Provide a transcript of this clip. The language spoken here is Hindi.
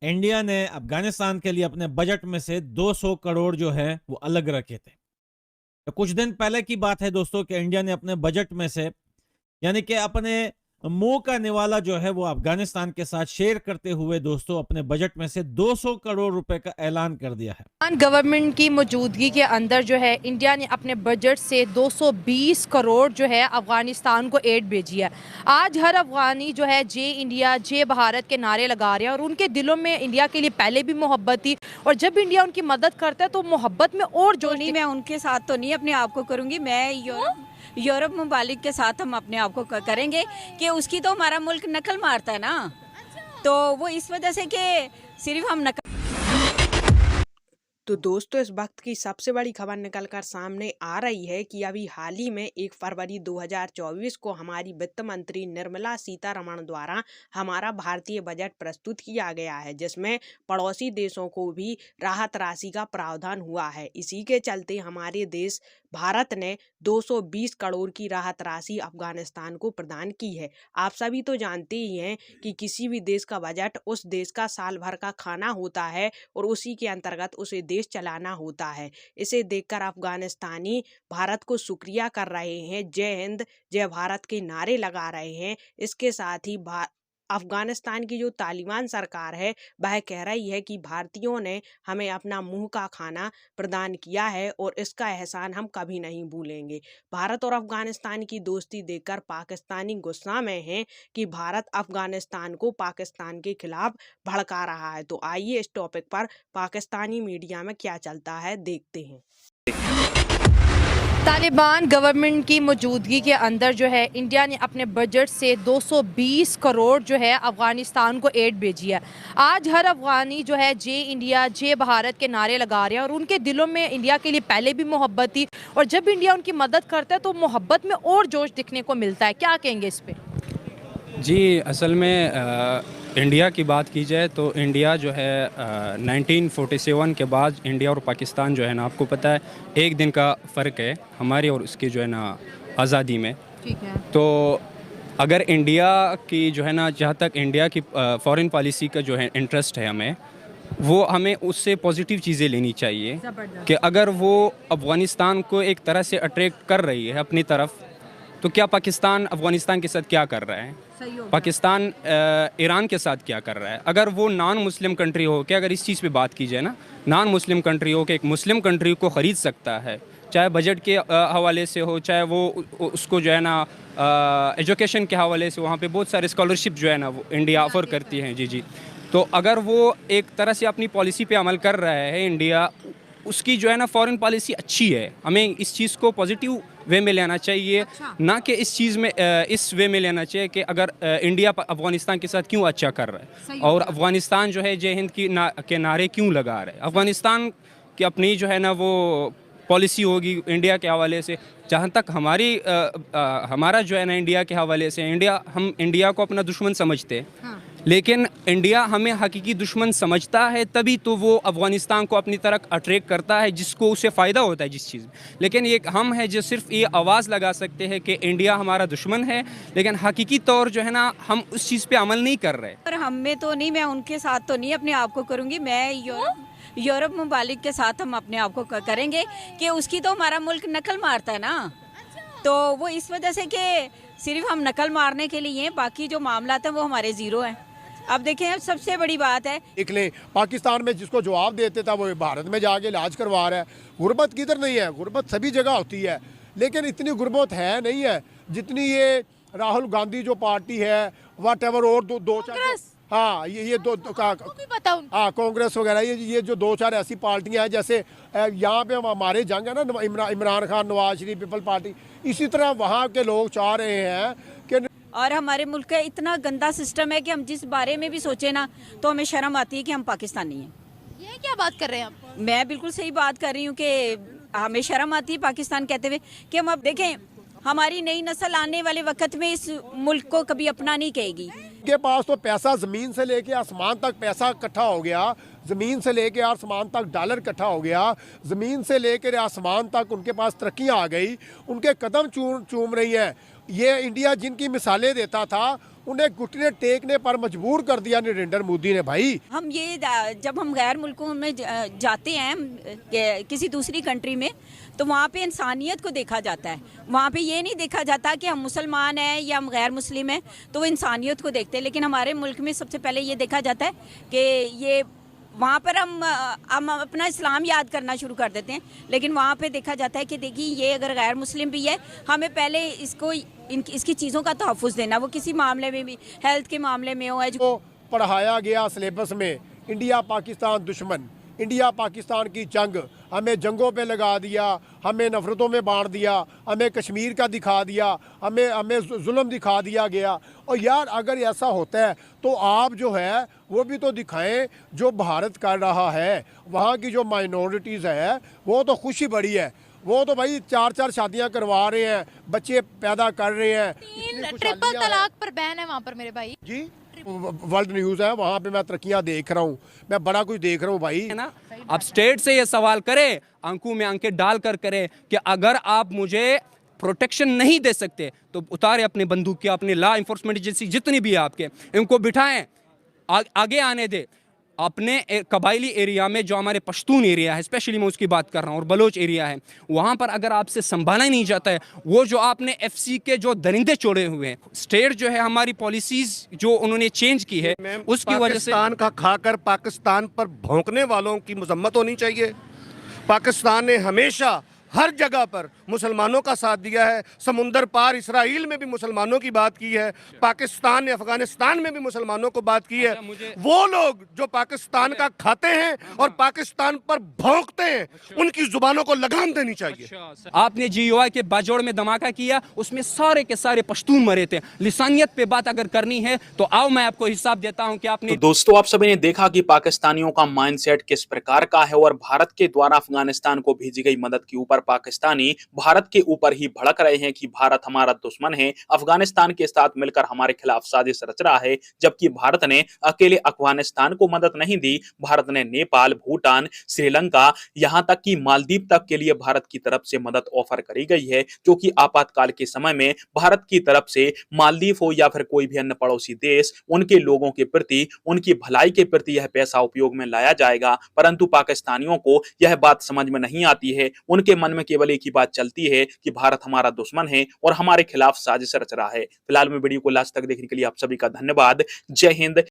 इंडिया ने अफगानिस्तान के लिए अपने बजट में से 200 करोड़ जो है वो अलग रखे थे। तो कुछ दिन पहले की बात है दोस्तों कि इंडिया ने अपने बजट में से यानी कि अपने मुंह का निवाला जो है वो अफगानिस्तान के साथ शेयर करते हुए दोस्तों अपने बजट में से 200 करोड़ रुपए का ऐलान कर दिया है। गवर्नमेंट की मौजूदगी के अंदर जो है इंडिया ने अपने बजट से 220 करोड़ जो है अफगानिस्तान को एड भेजी है। आज हर अफगानी जो है जय इंडिया जय भारत के नारे लगा रहे हैं और उनके दिलों में इंडिया के लिए पहले भी मोहब्बत थी और जब इंडिया उनकी मदद करता है तो मोहब्बत में और जो नहीं, मैं उनके साथ तो नहीं अपने आप को करूंगी। मैं यूरोप ममालिक के साथ हम अपने आप को करेंगे कि उसकी तो हमारा मुल्क नकल मारता है ना, तो वो इस वजह से कि सिर्फ हम नकल। तो दोस्तों इस वक्त की सबसे बड़ी खबर निकलकर सामने आ रही है कि अभी हाल ही में 1 फरवरी 2024 को हमारी वित्त मंत्री निर्मला सीतारमण द्वारा हमारा भारतीय बजट प्रस्तुत किया गया है, जिसमें पड़ोसी देशों को भी राहत राशि का प्रावधान हुआ है। इसी के चलते हमारे देश भारत ने 220 करोड़ की राहत राशि अफगानिस्तान को प्रदान की है। आप सभी तो जानते ही हैं कि किसी भी देश का बजट उस देश का साल भर का खाना होता है और उसी के अंतर्गत उसे देश चलाना होता है। इसे देखकर अफगानिस्तानी भारत को शुक्रिया कर रहे हैं, जय हिंद जय भारत के नारे लगा रहे हैं। इसके साथ ही अफगानिस्तान की जो तालिबान सरकार है वह कह रही है कि भारतीयों ने हमें अपना मुंह का खाना प्रदान किया है और इसका एहसान हम कभी नहीं भूलेंगे। भारत और अफगानिस्तान की दोस्ती देखकर पाकिस्तानी गुस्सा में हैं कि भारत अफगानिस्तान को पाकिस्तान के खिलाफ भड़का रहा है। तो आइए इस टॉपिक पर पाकिस्तानी मीडिया में क्या चलता है देखते हैं। तालिबान गवर्नमेंट की मौजूदगी के अंदर जो है इंडिया ने अपने बजट से 220 करोड़ जो है अफगानिस्तान को एड भेजी है। आज हर अफगानी जो है जय इंडिया जय भारत के नारे लगा रहे हैं और उनके दिलों में इंडिया के लिए पहले भी मोहब्बत थी और जब इंडिया उनकी मदद करता है तो मोहब्बत में और जोश दिखने को मिलता है। क्या कहेंगे इस पे? जी, असल में इंडिया की बात की जाए तो इंडिया जो है 1947 के बाद इंडिया और पाकिस्तान जो है ना, आपको पता है एक दिन का फ़र्क है हमारी और उसकी जो है ना आज़ादी में। ठीक है। तो अगर इंडिया की जो है ना, जहाँ तक इंडिया की फॉरेन पॉलिसी का जो है इंटरेस्ट है हमें उससे पॉजिटिव चीज़ें लेनी चाहिए कि अगर वो अफ़गानिस्तान को एक तरह से अट्रैक्ट कर रही है अपनी तरफ, तो क्या पाकिस्तान अफ़गानिस्तान के साथ क्या कर रहा है, पाकिस्तान ईरान के साथ क्या कर रहा है। अगर वो नॉन मुस्लिम कंट्री हो के, अगर इस चीज़ पे बात की जाए ना, नॉन मुस्लिम कंट्री हो के एक मुस्लिम कंट्री को ख़रीद सकता है, चाहे बजट के हवाले से हो, चाहे वो उसको जो है ना एजुकेशन के हवाले से, वहाँ पे बहुत सारे स्कॉलरशिप जो है ना वो इंडिया ऑफ़र करती हैं। जी। तो अगर वो एक तरह से अपनी पॉलिसी पे अमल कर रहा है इंडिया, उसकी जो है ना फॉरेन पॉलिसी अच्छी है, हमें इस चीज़ को पॉजिटिव वे में लेना चाहिए। अच्छा। ना कि इस चीज़ में इस वे में लेना चाहिए कि अगर इंडिया अफ़गानिस्तान के साथ क्यों अच्छा कर रहा है और अफ़गानिस्तान जो है जय हिंद के नारे क्यों लगा रहा है। अफ़गानिस्तान की अपनी जो है ना वो पॉलिसी होगी इंडिया के हवाले से। जहाँ तक हमारा जो है ना इंडिया के हवाले से, हम इंडिया को अपना दुश्मन समझते हैं। हाँ। लेकिन इंडिया हमें हकीकी दुश्मन समझता है तभी तो वो अफ़गानिस्तान को अपनी तरफ अट्रैक्ट करता है, जिसको उससे फ़ायदा होता है जिस चीज़ में। लेकिन एक हम है जो सिर्फ ये आवाज़ लगा सकते हैं कि इंडिया हमारा दुश्मन है, लेकिन हकीकी तौर जो है ना हम उस चीज़ पे अमल नहीं कर रहे। पर हमें तो नहीं, मैं उनके साथ तो नहीं अपने आप को करूँगी। मैं यूरोप ममालिक के साथ हम अपने आप को करेंगे कि उसकी तो हमारा मुल्क नकल मारता है ना, तो वो इस वजह से कि सिर्फ हम नकल मारने के लिए हैं, बाकी जो मामला है वो हमारे ज़ीरो हैं। अब देखें, अब सबसे बड़ी बात है, देख लें पाकिस्तान में जिसको जवाब देते था वो भारत में जाके इलाज करवा रहा है। गुर्बत किधर नहीं है, गुर्बत सभी जगह होती है, लेकिन इतनी गुर्बत है नहीं है जितनी ये राहुल गांधी जो पार्टी है, वट एवर और दो चार, हाँ ये दो हाँ कांग्रेस वगैरह, ये जो 2-4 ऐसी पार्टियां हैं, जैसे यहाँ पे हमारे जंग है ना इमरान खान नवाज शरीफ पीपल पार्टी, इसी तरह वहाँ के लोग चाह रहे हैं कि, और हमारे मुल्क का इतना गंदा सिस्टम है कि हम जिस बारे में भी सोचे ना तो हमें शर्म आती है कि हम पाकिस्तानी हैं। ये क्या बात कर रहे हैं आप? मैं बिल्कुल सही बात कर रही हूँ कि हमें शर्म आती है पाकिस्तान कहते हुए कि हम अब देखें, हमारी नई नस्ल आने वाले वक्त में इस मुल्क को कभी अपना नहीं कहेगी। के पास तो पैसा ज़मीन से लेके आसमान तक पैसा इकट्ठा हो गया, ज़मीन से लेके आसमान तक डॉलर इकट्ठा हो गया, ज़मीन से लेकर आसमान तक उनके पास तरक्कियाँ आ गई, उनके कदम चूम रही हैं। ये इंडिया जिनकी मिसालें देता था उन्हें घुटने टेकने पर मजबूर कर दिया नरेंद्र मोदी ने भाई। हम ये जब हम गैर मुल्कों में जाते हैं किसी दूसरी कंट्री में, तो वहाँ पे इंसानियत को देखा जाता है। वहाँ पे ये नहीं देखा जाता कि हम मुसलमान हैं या हम गैर मुस्लिम हैं, तो वो इंसानियत को देखते हैं। लेकिन हमारे मुल्क में सबसे पहले ये देखा जाता है कि ये वहाँ पर हम अपना इस्लाम याद करना शुरू कर देते हैं, लेकिन वहाँ पे देखा जाता है कि देखिए ये अगर गैर मुस्लिम भी है, हमें पहले इसकी चीज़ों का तहफ़्फ़ुज़ देना, वो किसी मामले में भी, हेल्थ के मामले में हो, जो पढ़ाया गया सिलेबस में इंडिया पाकिस्तान दुश्मन, इंडिया पाकिस्तान की जंग, हमें जंगों पे लगा दिया, हमें नफ़रतों में बांट दिया, हमें कश्मीर का दिखा दिया, हमें जुल्म दिखा दिया गया। और यार अगर ऐसा होता है तो आप जो है वो भी तो दिखाएं जो भारत कर रहा है। वहाँ की जो माइनॉरिटीज़ है वो तो खुशी बड़ी है, वो तो भाई 4-4 शादियां करवा रहे हैं, बच्चे पैदा कर रहे हैं। ट्रिपल तलाक पर बैन है वहाँ पर मेरे भाई जी वर्ल्ड न्यूज़ है, वहाँ पे मैं तरक्कियां देख रहा हूँ, मैं बड़ा कुछ देख रहा हूँ भाई, है ना। अब स्टेट से ये सवाल करे, आंखों में आंखें डालकर करे कि अगर आप मुझे प्रोटेक्शन नहीं दे सकते तो उतारे अपने बंदूक के, अपने लॉ इन्फोर्समेंट एजेंसी जितनी भी है आपके, इनको बिठाएं, आगे आने दे। अपने कबायली एरिया में जो हमारे पश्तून एरिया है, स्पेशली मैं उसकी बात कर रहा हूँ, और बलोच एरिया है, वहाँ पर अगर आपसे संभाला ही नहीं जाता है, वो जो आपने FC के जो दरिंदे छोड़े हुए हैं, स्टेट जो है हमारी पॉलिसीज जो उन्होंने चेंज की है उसकी वजह से पाकिस्तान का खाकर पाकिस्तान पर भौंकने वालों की मजम्मत होनी चाहिए। पाकिस्तान ने हमेशा हर जगह पर मुसलमानों का साथ दिया है, समुंदर पार इसराइल में भी मुसलमानों की बात की है, पाकिस्तान ने अफगानिस्तान में भी मुसलमानों को बात की है। वो लोग जो पाकिस्तान का खाते हैं और पाकिस्तान पर भौंकते हैं, उनकी जुबानों को लगाम देनी चाहिए। आपने GUI के बाजोड़ में धमाका किया, उसमें सारे के सारे पश्तून मरे थे। लिसानियत पे बात अगर करनी है तो आओ मैं आपको हिसाब देता हूं कि आपने। तो दोस्तों आप सभी ने देखा कि पाकिस्तानियों का माइंडसेट किस प्रकार का है, और भारत के द्वारा अफगानिस्तान को भेजी गई मदद के ऊपर पाकिस्तानी भारत के ऊपर ही भड़क रहे हैं कि भारत हमारा दुश्मन है, अफगानिस्तान के साथ मिलकर हमारे खिलाफ साजिश रच रहा है। जबकि भारत ने अकेले अफगानिस्तान को मदद नहीं दी, भारत ने नेपाल, भूटान, श्रीलंका, यहां तक कि मालदीव तक के लिए भारत की तरफ से मदद ऑफर करी गई है, जो कि आपातकाल के समय में भारत की तरफ से मालदीव हो या फिर कोई भी अन्य पड़ोसी देश, उनके लोगों के प्रति, उनकी भलाई के प्रति यह पैसा उपयोग में लाया जाएगा। परंतु पाकिस्तानियों को यह बात समझ में नहीं आती है, उनके मन में केवल एक ही बात चलती है कि भारत हमारा दुश्मन है और हमारे खिलाफ साजिश रच रहा है। फिलहाल में वीडियो को लास्ट तक देखने के लिए आप सभी का धन्यवाद। जय हिंद,